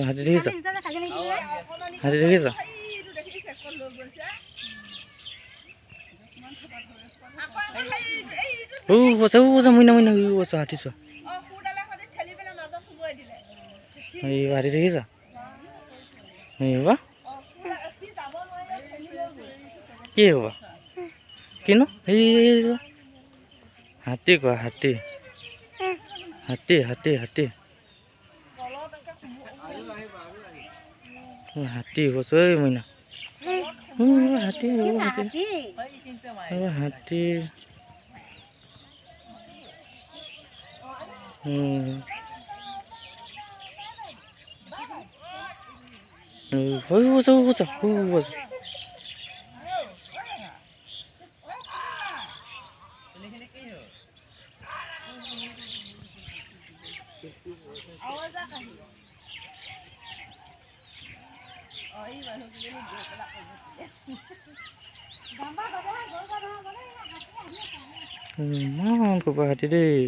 হাতী দেখিছ হাতী দেখিছ বসা মইনা মইনা বসা হাতী চোৱা হাতী দেখিছ কি হ'ব কিনো হাতী কোৱা হাতী হাতী হাতী হাতী হাতী কৈছো ঐ মইনা হাতী হাতী হাতী বসা ইমান ক'বা হাতী দেই